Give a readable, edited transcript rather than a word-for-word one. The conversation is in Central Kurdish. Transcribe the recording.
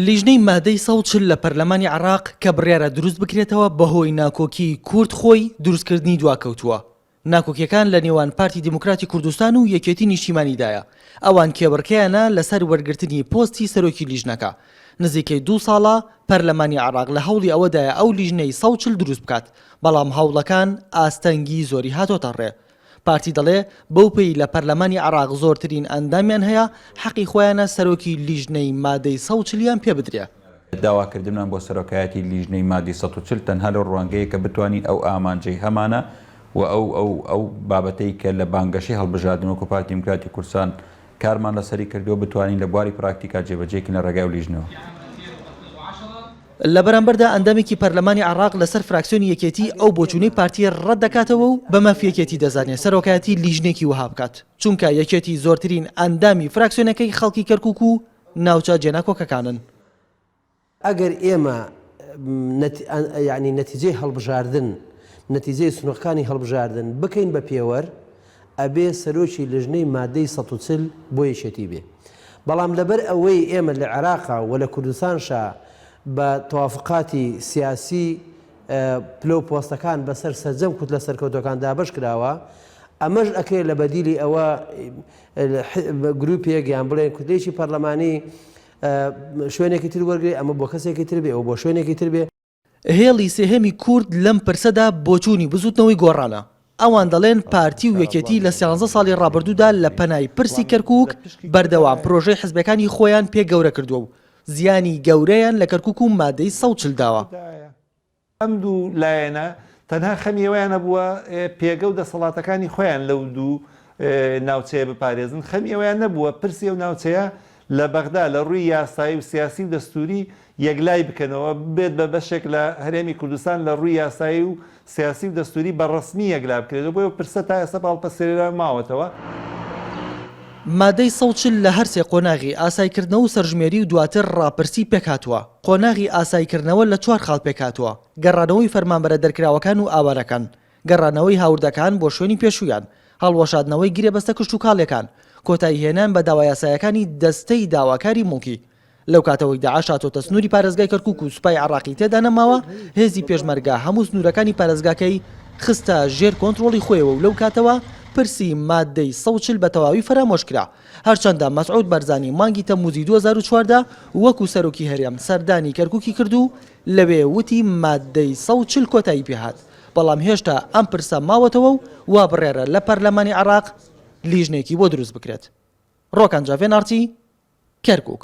لیژنەی مادەی 140 لە پەرلەمانی عێراق کە بڕیارە دروست بکرێتەوە بەهۆی ناکۆکی کورد خۆی دروستکردنی دواکەوتووە. ناکۆکیەکان لە نێوان پارتی دیموکراتی کوردستان و یەکێتی نیشتیمانیدایە. ئەوان کێبڕکەیانە لەسەر وەرگرتنی پۆستی سەرۆکی لیژنەکە. نزیکەی 2 ساڵە پەرلەمانی عێراق لە هەوڵی ئەوەدایە ئەو لیژنەی 140 دروست بکات، بەڵام هەوڵەکان ئاستەنگی زۆری هاتۆتە ڕێ. پارتی دەڵێ بەو پێی لە پەرلەمانی عێراق زۆرترین ئەندامیان هەیە حەقی خۆیانە سەرۆکی لیژنەی مادەی 140 پێ بدرێ. داواکردنمان بۆ سەرۆکایەتی لیژنەی مادەی 140 تەنها لە ڕوانگەیە کە بتوانین ئەو ئامانجەی هەمانە و ئەو بابەتەی کە لە بانگەشەی هەڵبژاردنەوە پارتی دیموکراتی کوردستان کارمان لەسەری کردەوە بتوانین لە بواری پراکتیکا جێبەجێکردن لە ڕێگای و لیژنەوە. لە بەرامبەردا ئەندامێکی پەرلەمانی عێراق لەسەر فراکسیۆنی یەکێتی ئەو بۆچوونەی پارتیە ڕەت دەکاتەوە و بە مافیەکێتی دەزانێت سەرۆکایەتی لیژنێکی وها بکات، چونکە یەکێتی زۆرترین ئەندامی فراکسیۆنەکەی خەڵکی کەرکووک و ناوچە جێناکۆکەکانن. ئەگەر ئێمە یعنی نەتیجەی هەڵبژاردن نەتیجەی سنوورەکانی هەڵبژاردن بکەین بە پێوەەر ئەبێ سەرۆکی لیژنەی مادەی 140 بۆ یەکێتی بێ. بەڵام لەبەر ئەوەی ئێمە لە عێراقا و لە کوردستانشا بە تەوافقاتی سیاسی پلە و پۆستەکان بەسەر سەرجەم کوت لە سەرکەوتەکان دابش کراوە، ئەمەش ئەکرێت لە بەدیلی ئەوە گروپێک یان بڵێن کوتلێکی پەرلەمانی شوێنێکی تر وەرگێ ئەمە بۆ کەسێکی تر بێ ئەو بۆ شوێنێکی تر بێ. هێڵی سێهێمی کورد لەم پرسەدا بۆچوونی بزوتنەوەی گۆڕانە. ئەوان دەڵێن پارتی و یەکێتی لە 13 ساڵی ڕابردوودا لە پەنای پرسی کەرکووک بەردەوام پرۆژەی حزبەکانی خۆیان پێ گەورە کردووە و زیانی گەورەیان لە کەرکووک و مادەی 140 داوە. ئەم دوو لایەنە تەنها خەمیەوەیانە بووە پێگە و دەسەڵاتەکانی خۆیان لەو دوو ناوچەیە بپارێزن. خەمیەوەیان نەبووە پرسی و ناوچەیە لە بەغدا لە ڕووی یاسایی و سیاسی و دەستوری یەکلای بکەنەوە بێت بە بەشێک لە هەرێمی کوردستان لە ڕووی یاسایی و سیاسی و دەستوری بەڕەسمی یەکلا بکرێت بۆ پرسە تا ئێستا باڵپەسێرا ماوەتەوە. مادەی 140 لە هەرسێ قۆناغی ئاسایکردنەوە و سەرژمێری و دواتر ڕاپرسی پێکاتوە. قۆناغی ئاسایکردنەوە لە 4 خاڵ پێکاتوە: گەڕانەوەی فەرمانبەرە دەرکراوەکان و ئاوارەکان، گەڕانەوەی هاوردەکان بۆ شوێنی پێشویان، هەڵوەشاندنەوەی گرێبەستە کشت و کاڵەکان، کۆتایی هێنان بە داوا یاسایەکانی دەستەی داواکاری موڵکی. لەو کاتەوەی داعش هاتۆتە سنووری پارێزگای کەرکووک و سوپای عێراقی تێدا نەماوە، هێزی پێشمەرگە هەموو سنوورەکانی پارێزگاکەی خستە ژێر کۆنتڕۆڵی خۆیەوە و لەو کاتەوە پرسی مادەی 140 بە تەواوی فرامۆشکرا. هەرچەندە مەسعود بەرزانی مانگی تەمموزی 2014 وەکو سەرۆکی هەرێم سەردانی کەرکووکی کردو لەوێ وتی مادەی 140 کۆتایی پێهات، بەڵام هێشتا ئەم پرسە ماوەتەوە و وا بڕێرە لە پەرلەمانی عێراق لیژنێکی بۆ دروست بکرێت. ڕۆکان جاڤێنارتی، کەرکووک.